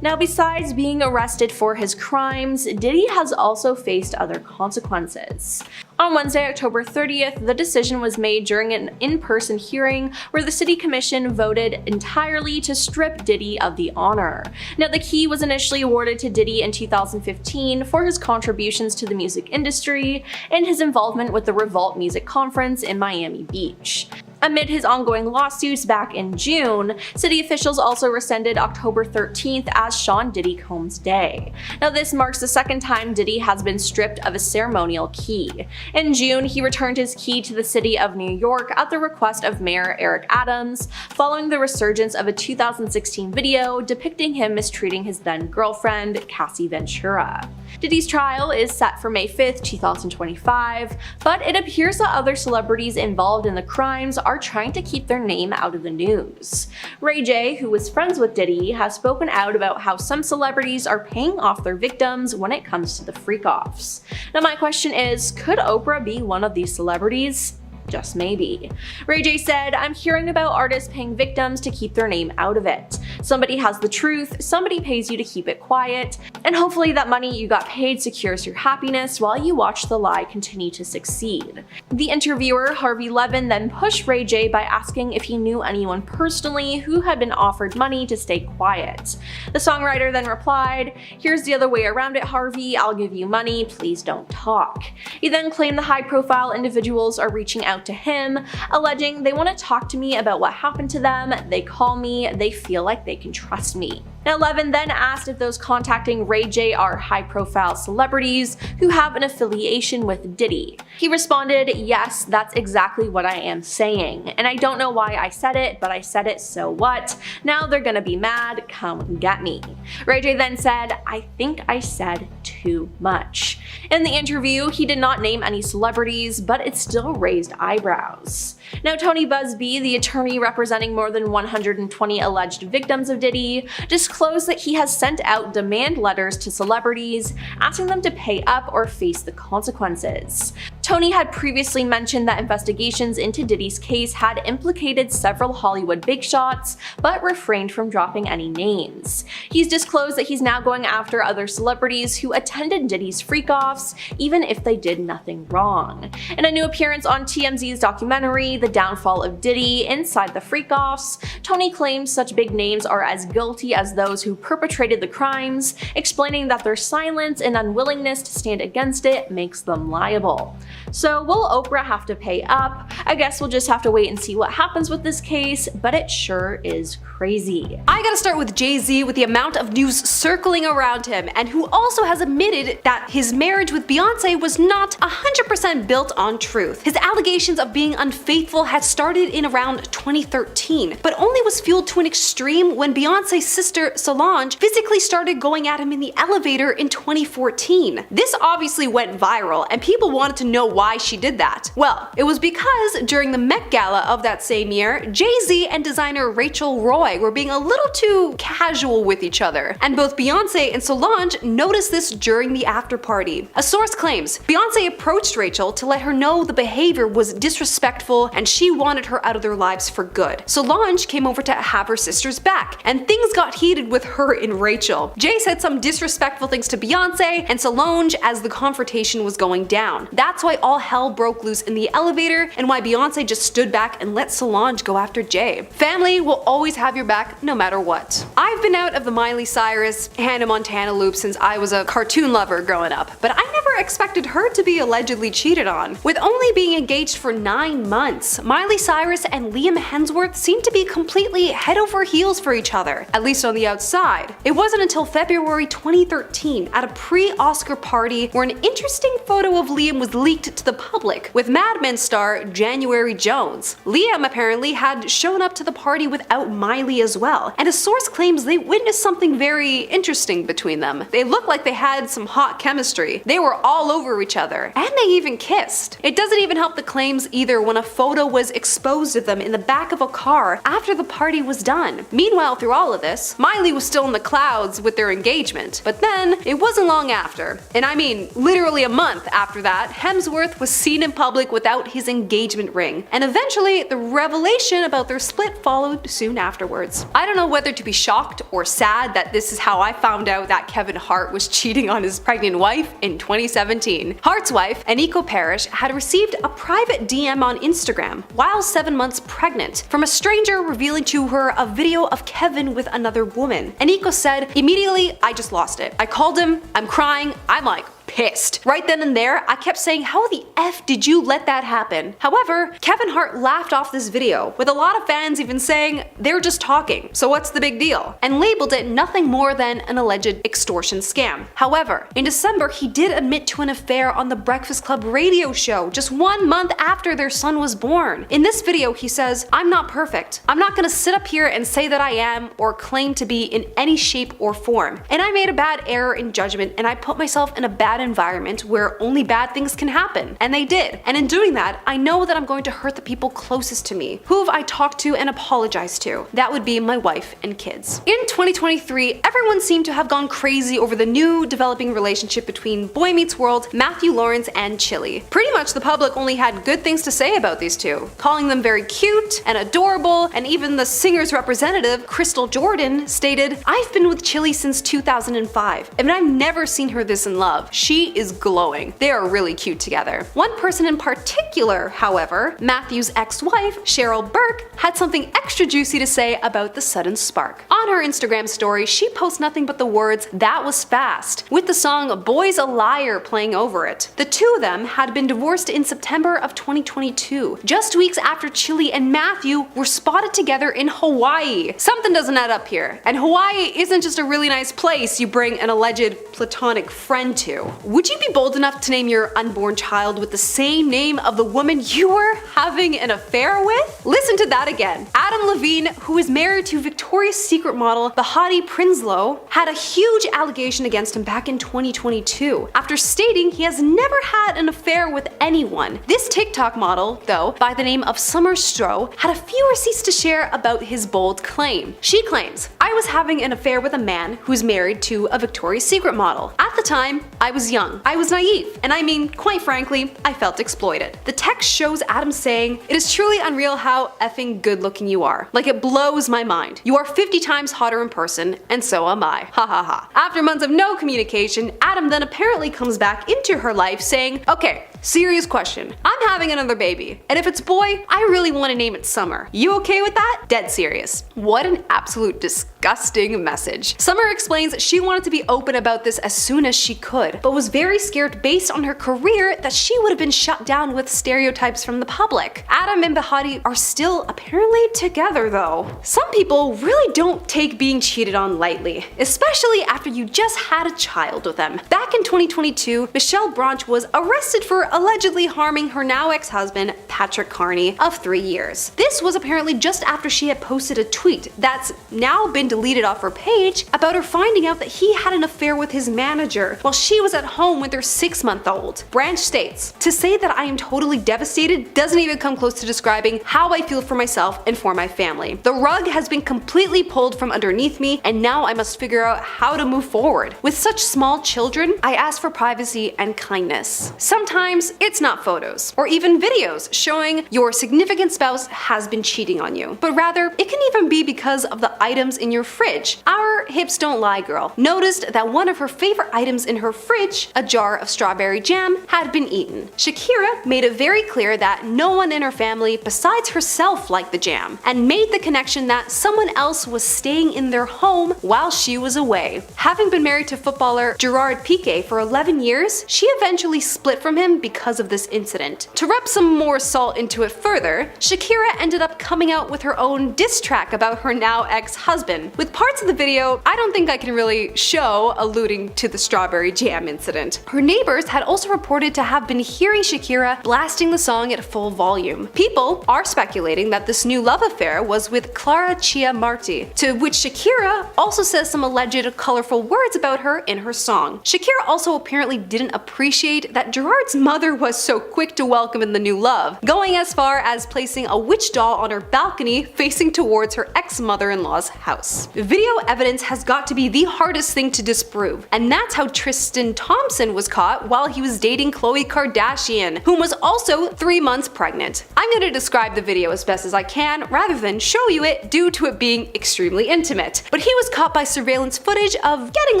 Speaker 3: Now, besides being arrested for his crimes, Diddy has also faced other consequences. On Wednesday, October 30th, the decision was made during an in-person hearing where the city commission voted entirely to strip Diddy of the honor. Now, the key was initially awarded to Diddy in 2015 for his contributions to the music industry and his involvement with the Revolt Music Conference in Miami Beach. Amid his ongoing lawsuits back in June, city officials also rescinded October 13th as Sean Diddy Combs Day. Now this marks the second time Diddy has been stripped of a ceremonial key. In June, he returned his key to the city of New York at the request of Mayor Eric Adams, following the resurgence of a 2016 video depicting him mistreating his then-girlfriend, Cassie Ventura. Diddy's trial is set for May 5th, 2025, but it appears that other celebrities involved in the crimes are trying to keep their name out of the news. Ray J, who was friends with Diddy, has spoken out about how some celebrities are paying off their victims when it comes to the freak-offs. Now my question is, could Oprah be one of these celebrities? Just maybe. Ray J said, "I'm hearing about artists paying victims to keep their name out of it. Somebody has the truth, somebody pays you to keep it quiet, and hopefully that money you got paid secures your happiness while you watch the lie continue to succeed." The interviewer, Harvey Levin, then pushed Ray J by asking if he knew anyone personally who had been offered money to stay quiet. The songwriter then replied, "Here's the other way around it, Harvey, I'll give you money, please don't talk." He then claimed the high-profile individuals are reaching out to him, alleging they want to talk to me about what happened to them, they call me, they feel like they can trust me. And 11 then asked if those contacting Ray J are high-profile celebrities who have an affiliation with Diddy. He responded, "Yes, that's exactly what I am saying. And I don't know why I said it, but I said it, so what? Now they're gonna be mad, come get me." Ray J then said, "I think I said too much." In the interview, he did not name any celebrities, but it still raised eyebrows. Now, Tony Busby, the attorney representing more than 120 alleged victims of Diddy, disclosed that he has sent out demand letters to celebrities, asking them to pay up or face the consequences. Tony had previously mentioned that investigations into Diddy's case had implicated several Hollywood big shots, but refrained from dropping any names. He's disclosed that he's now going after other celebrities who attended Diddy's freak-offs, even if they did nothing wrong. In a new appearance on TMZ's documentary, The Downfall of Diddy, Inside the Freak-Offs, Tony claims such big names are as guilty as those who perpetrated the crimes, explaining that their silence and unwillingness to stand against it makes them liable. So will Oprah have to pay up? I guess we'll just have to wait and see what happens with this case, but it sure is crazy.
Speaker 5: I gotta start with Jay-Z with the amount of news circling around him, and who also has admitted that his marriage with Beyonce was not 100% built on truth. His allegations of being unfaithful had started in around 2013, but only was fueled to an extreme when Beyonce's sister Solange physically started going at him in the elevator in 2014. This obviously went viral, and people wanted to know why she did that. Well, it was because during the Met Gala of that same year, Jay-Z and designer Rachel Roy were being a little too casual with each other, and both Beyonce and Solange noticed this during the after party. A source claims Beyonce approached Rachel to let her know the behavior was disrespectful and she wanted her out of their lives for good. Solange came over to have her sister's back, and things got heated with her and Rachel. Jay said some disrespectful things to Beyonce and Solange as the confrontation was going down. That's why all hell broke loose in the elevator, and why Beyonce just stood back and let Solange go after Jay. Family will always have your back no matter what. I've been out of the Miley Cyrus, Hannah Montana loop since I was a cartoon lover growing up, but I never expected her to be allegedly cheated on. With only being engaged for 9 months, Miley Cyrus and Liam Hemsworth seemed to be completely head over heels for each other, at least on the outside. It wasn't until February 2013 at a pre-Oscar party where an interesting photo of Liam was leaked to the public with Mad Men star January Jones. Liam apparently had shown up to the party without Miley as well, and a source claims they witnessed something very interesting between them. They looked like they had some hot chemistry. They were all over each other, and they even kissed. It doesn't even help the claims either when a photo was exposed of them in the back of a car after the party was done. Meanwhile, through all of this, Miley was still in the clouds with their engagement. But then, it wasn't long after, and I mean literally a month after that, Hemsworth was seen in public without his engagement ring, and eventually the revelation about their split followed soon afterwards. I don't know whether to be shocked or sad that this is how I found out that Kevin Hart was cheating on his pregnant wife in 2017. Hart's wife, Aniko Parrish, had received a private DM on Instagram while 7 months pregnant from a stranger revealing to her a video of Kevin with another woman. Aniko said, "Immediately, I just lost it. I called him, I'm crying, I'm like, pissed. Right then and there, I kept saying, how the F did you let that happen?" However, Kevin Hart laughed off this video, with a lot of fans even saying, they're just talking, so what's the big deal? And labeled it nothing more than an alleged extortion scam. However, in December, he did admit to an affair on the Breakfast Club radio show just 1 month after their son was born. In this video, he says, "I'm not perfect. I'm not gonna sit up here and say that I am or claim to be in any shape or form. And I made a bad error in judgment, and I put myself in a bad environment where only bad things can happen." And they did. And in doing that, I know that I'm going to hurt the people closest to me. Who have I talked to and apologized to? That would be my wife and kids. In 2023, everyone seemed to have gone crazy over the new developing relationship between Boy Meets World, Matthew Lawrence, and Chili. Pretty much the public only had good things to say about these two, calling them very cute and adorable, and even the singer's representative, Crystal Jordan, stated, "I've been with Chili since 2005, and I've never seen her this in love. she is glowing. They are really cute together. One person in particular, however, Matthew's ex-wife, Cheryl Burke, had something extra juicy to say about the sudden spark. On her Instagram story, she posts nothing but the words, "That was fast," with the song Boy's a Liar playing over it. The two of them had been divorced in September of 2022, just weeks after Chili and Matthew were spotted together in Hawaii. Something doesn't add up here, and Hawaii isn't just a really nice place you bring an alleged platonic friend to. Would you be bold enough to name your unborn child with the same name of the woman you were having an affair with? Listen to that again. Adam Levine, who is married to Victoria's Secret model Behati Prinsloo, had a huge allegation against him back in 2022 after stating he has never had an affair with anyone. This TikTok model, though, by the name of Summer Stroh, had a few receipts to share about his bold claim. She claims, "I was having an affair with a man who's married to a Victoria's Secret model. At the time, I was young, I was naive, and I mean, quite frankly, I felt exploited." The text shows Adam saying, "It is truly unreal how effing good looking you are. Like, it blows my mind. You are 50 times hotter in person, and so am I. Ha ha ha." After months of no communication, Adam then apparently comes back into her life saying, "Okay, serious question. I'm having another baby, and if it's boy, I really want to name it Summer. You okay with that? Dead serious." What an absolute disgusting message. Summer explains she wanted to be open about this as soon as she could, but was very scared based on her career that she would have been shut down with stereotypes from the public. Adam and Behati are still apparently together though. Some people really don't take being cheated on lightly, especially after you just had a child with them. Back in 2022, Michelle Branch was arrested for allegedly harming her now ex-husband, Patrick Carney, of 3 years. This was apparently just after she had posted a tweet that's now been deleted off her page about her finding out that he had an affair with his manager while she was at home with their 6-month-old. Branch states, "To say that I am totally devastated doesn't even come close to describing how I feel for myself and for my family. The rug has been completely pulled from underneath me, and now I must figure out how to move forward. With such small children, I ask for privacy and kindness. Sometimes it's not photos or even videos showing your significant spouse has been cheating on you, but rather it can even be because of the items in your fridge." Our hips don't lie girl noticed that one of her favorite items in her fridge, a jar of strawberry jam, had been eaten. Shakira made it very clear that no one in her family besides herself liked the jam, and made the connection that someone else was staying in their home while she was away. Having been married to footballer Gerard Piqué for 11 years, she eventually split from him because of this incident. To rub some more salt into it further, Shakira ended up coming out with her own diss track about her now ex-husband, with parts of the video I don't think I can really show alluding to the strawberry jam incident. Her neighbors had also reported to have been hearing Shakira blasting the song at full volume. People are speculating that this new love affair was with Clara Chia Marti, to which Shakira also says some alleged colorful words about her in her song. Shakira also apparently didn't appreciate that Gerard's mother was so quick to welcome in the new love, going as far as placing a witch doll on her balcony facing towards her ex-mother-in-law's house. Video evidence has got to be the hardest thing to disprove, and that's how Tristan Thompson was caught while he was dating Khloe Kardashian, whom was also 3 months pregnant. I'm going to describe the video as best as I can rather than show you it due to it being extremely intimate, but he was caught by surveillance footage of getting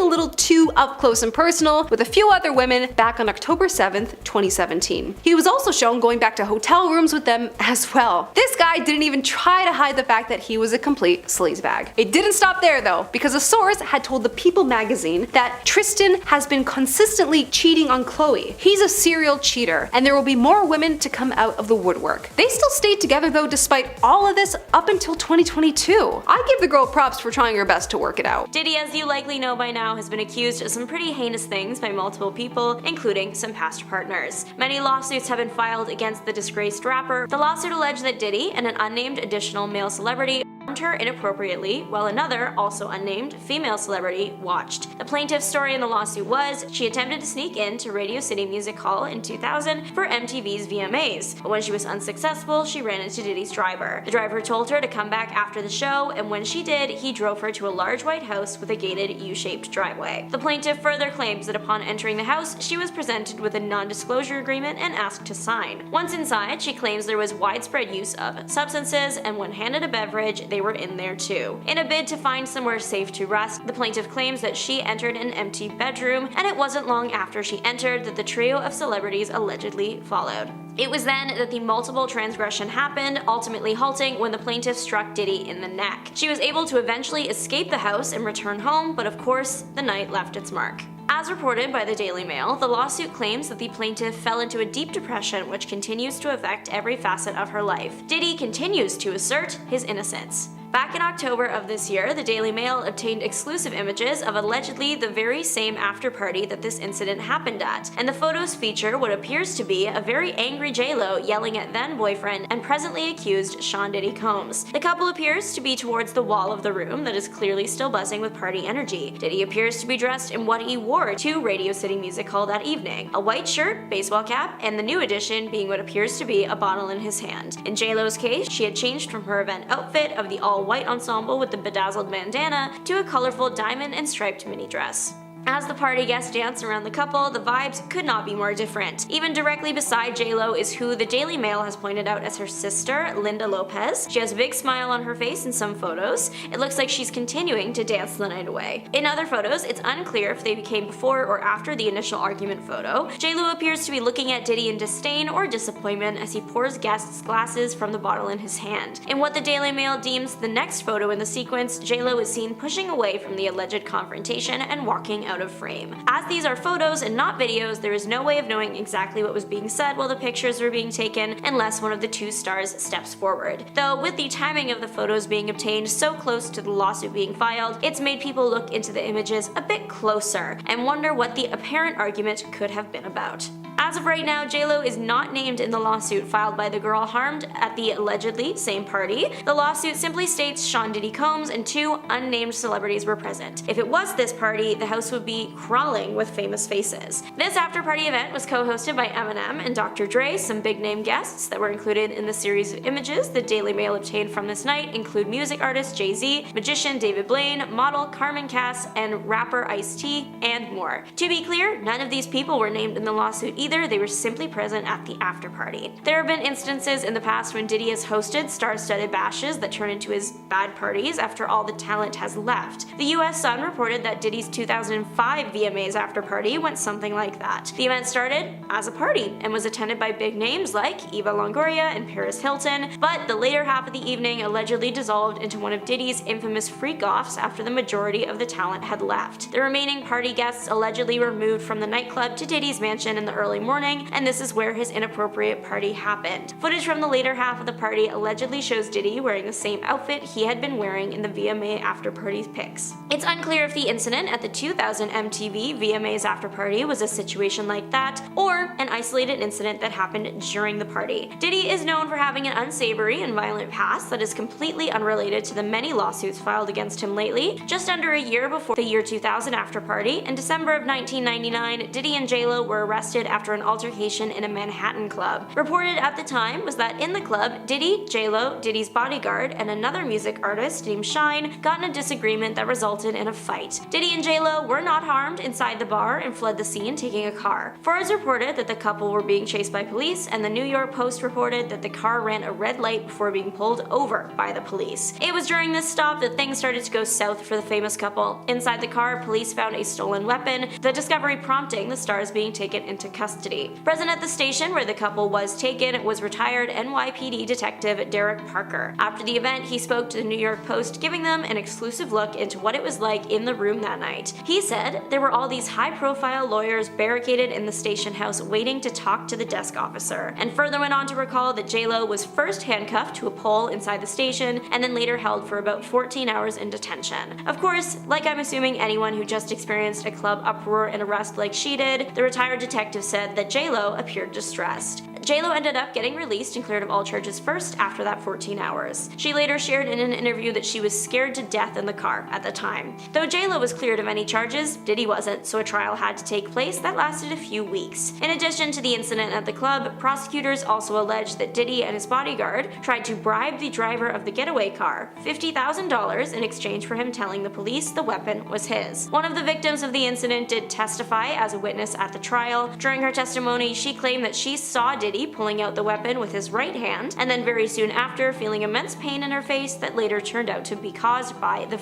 Speaker 5: a little too up close and personal with a few other women back on October 7th, 2017. He was also shown going back to hotel rooms with them as well. This guy didn't even try to hide the fact that he was a complete sleazebag. It didn't stop there though, because a source had told the People magazine that Tristan has been consistently cheating on Khloe. He's a serial cheater, and there will be more women to come out of the woodwork. They still stayed together though despite all of this up until 2022. I give the girl props for trying her best to work it out.
Speaker 4: Diddy, as you likely know by now, has been accused of some pretty heinous things by multiple people, including some past partners. Many lawsuits have been filed against the disgraced rapper. The lawsuit alleged that Diddy and an unnamed additional male celebrity harmed her inappropriately, while another, also unnamed, female celebrity watched. The plaintiff's story in the lawsuit was she attempted to sneak into Radio City Music Hall in 2000 for MTV's VMAs, but when she was unsuccessful, she ran into Diddy's driver. The driver told her to come back after the show, and when she did, he drove her to a large white house with a gated U-shaped driveway. The plaintiff further claims that upon entering the house, she was presented with a non-disclosure agreement and asked to sign. Once inside, she claims there was widespread use of substances, and when handed a beverage, they they were in there too. In a bid to find somewhere safe to rest, the plaintiff claims that she entered an empty bedroom, and it wasn't long after she entered that the trio of celebrities allegedly followed. It was then that the multiple transgression happened, ultimately halting when the plaintiff struck Diddy in the neck. She was able to eventually escape the house and return home, but of course, the night left its mark. As reported by the Daily Mail, the lawsuit claims that the plaintiff fell into a deep depression which continues to affect every facet of her life. Diddy continues to assert his innocence. Back in October of this year, the Daily Mail obtained exclusive images of allegedly the very same after-party that this incident happened at, and the photos feature what appears to be a very angry J-Lo yelling at then-boyfriend and presently accused Sean Diddy Combs. The couple appears to be towards the wall of the room that is clearly still buzzing with party energy. Diddy appears to be dressed in what he wore to Radio City Music Hall that evening, a white shirt, baseball cap, and the new addition being what appears to be a bottle in his hand. In J-Lo's case, she had changed from her event outfit of the all-white ensemble with the bedazzled bandana to a colorful diamond and striped mini dress. As the party guests dance around the couple, the vibes could not be more different. Even directly beside J-Lo is who the Daily Mail has pointed out as her sister, Linda Lopez. She has a big smile on her face in some photos. It looks like she's continuing to dance the night away. In other photos, it's unclear if they became before or after the initial argument photo. J-Lo appears to be looking at Diddy in disdain or disappointment as he pours guests glasses from the bottle in his hand. In what the Daily Mail deems the next photo in the sequence, J-Lo is seen pushing away from the alleged confrontation and walking out of frame. As these are photos and not videos, there is no way of knowing exactly what was being said while the pictures were being taken unless one of the two stars steps forward. Though with the timing of the photos being obtained so close to the lawsuit being filed, it's made people look into the images a bit closer and wonder what the apparent argument could have been about. As of right now, J-Lo is not named in the lawsuit filed by the girl harmed at the allegedly same party. The lawsuit simply states Sean Diddy Combs and two unnamed celebrities were present. If it was this party, the house would be crawling with famous faces. This after-party event was co-hosted by Eminem and Dr. Dre. Some big-name guests that were included in the series of images the Daily Mail obtained from this night include music artist Jay-Z, magician David Blaine, model Carmen Cass, and rapper Ice-T, and more. To be clear, none of these people were named in the lawsuit either. They were simply present at the after party. There have been instances in the past when Diddy has hosted star-studded bashes that turn into his bad parties after all the talent has left. The US Sun reported that Diddy's 2005 VMAs after party went something like that. The event started as a party and was attended by big names like Eva Longoria and Paris Hilton, but the later half of the evening allegedly dissolved into one of Diddy's infamous freak-offs after the majority of the talent had left. The remaining party guests allegedly were moved from the nightclub to Diddy's mansion in the early morning, and this is where his inappropriate party happened. Footage from the later half of the party allegedly shows Diddy wearing the same outfit he had been wearing in the VMA after party's pics. It's unclear if the incident at the 2000 MTV VMAs after party was a situation like that, or an isolated incident that happened during the party. Diddy is known for having an unsavory and violent past that is completely unrelated to the many lawsuits filed against him lately. Just under a year before the year 2000 after party, in December of 1999, Diddy and J-Lo were arrested after an altercation in a Manhattan club. Reported at the time was that in the club, Diddy, J-Lo, Diddy's bodyguard, and another music artist named Shine got in a disagreement that resulted in a fight. Diddy and J-Lo were not harmed inside the bar and fled the scene taking a car. Forbes reported that the couple were being chased by police, and the New York Post reported that the car ran a red light before being pulled over by the police. It was during this stop that things started to go south for the famous couple. Inside the car, police found a stolen weapon, the discovery prompting the stars being taken into custody. Present at the station where the couple was taken was retired NYPD detective Derek Parker. After the event, he spoke to the New York Post, giving them an exclusive look into what it was like in the room that night. He said there were all these high-profile lawyers barricaded in the station house waiting to talk to the desk officer, and further went on to recall that J-Lo was first handcuffed to a pole inside the station and then later held for about 14 hours in detention. Of course, like I'm assuming anyone who just experienced a club uproar and arrest like she did, the retired detective said that J-Lo appeared distressed. J-Lo ended up getting released and cleared of all charges first after that 14 hours. She later shared in an interview that she was scared to death in the car at the time. Though J-Lo was cleared of any charges, Diddy wasn't, so a trial had to take place that lasted a few weeks. In addition to the incident at the club, prosecutors also alleged that Diddy and his bodyguard tried to bribe the driver of the getaway car $50,000 in exchange for him telling the police the weapon was his. One of the victims of the incident did testify as a witness at the trial. During her testimony, she claimed that she saw Diddy Diddy pulling out the weapon with his right hand, and then very soon after feeling immense pain in her face that later turned out to be caused by the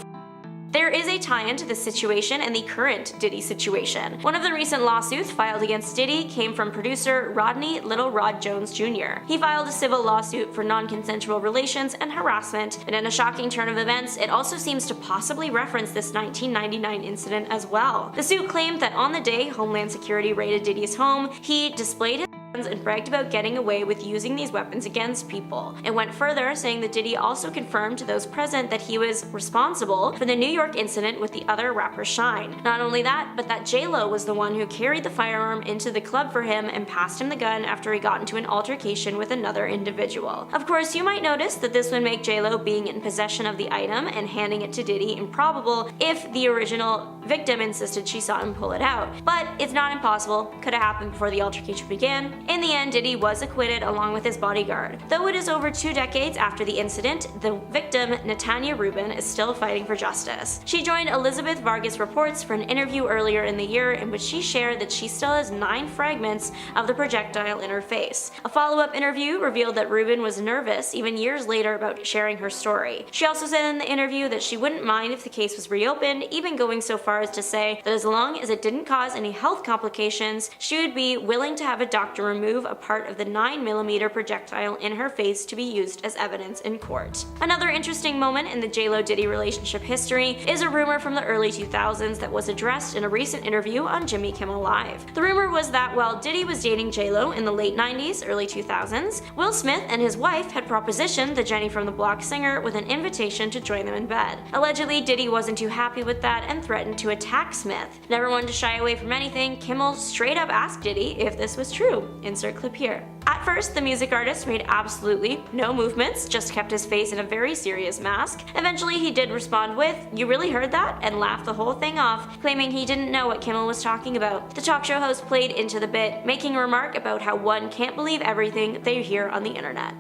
Speaker 4: There is a tie-in to this situation and the current Diddy situation. One of the recent lawsuits filed against Diddy came from producer Rodney Little Rod Jones Jr. He filed a civil lawsuit for non-consensual relations and harassment, and in a shocking turn of events, it also seems to possibly reference this 1999 incident as well. The suit claimed that on the day Homeland Security raided Diddy's home, he displayed his and bragged about getting away with using these weapons against people. It went further, saying that Diddy also confirmed to those present that he was responsible for the New York incident with the other rapper Shine. Not only that, but that J-Lo was the one who carried the firearm into the club for him and passed him the gun after he got into an altercation with another individual. Of course, you might notice that this would make J-Lo being in possession of the item and handing it to Diddy improbable if the original victim insisted she saw him pull it out. But it's not impossible, could have happened before the altercation began. In the end, Diddy was acquitted along with his bodyguard. Though it is over 2 decades after the incident, the victim, Natanya Rubin, is still fighting for justice. She joined Elizabeth Vargas Reports for an interview earlier in the year in which she shared that she still has 9 fragments of the projectile in her face. A follow-up interview revealed that Rubin was nervous even years later about sharing her story. She also said in the interview that she wouldn't mind if the case was reopened, even going so far as to say that as long as it didn't cause any health complications, she would be willing to have a doctor remove a part of the 9mm projectile in her face to be used as evidence in court. Another interesting moment in the J-Lo Diddy relationship history is a rumor from the early 2000s that was addressed in a recent interview on Jimmy Kimmel Live. The rumor was that while Diddy was dating J-Lo in the late 90s, early 2000s, Will Smith and his wife had propositioned the Jenny from the Block singer with an invitation to join them in bed. Allegedly, Diddy wasn't too happy with that and threatened to attack Smith. Never one to shy away from anything, Kimmel straight up asked Diddy if this was true. Insert clip here. At first, the music artist made absolutely no movements, just kept his face in a very serious mask. Eventually, he did respond with, "You really heard that?" and laughed the whole thing off, claiming he didn't know what Kimmel was talking about. The talk show host played into the bit, making a remark about how one can't believe everything they hear on the internet.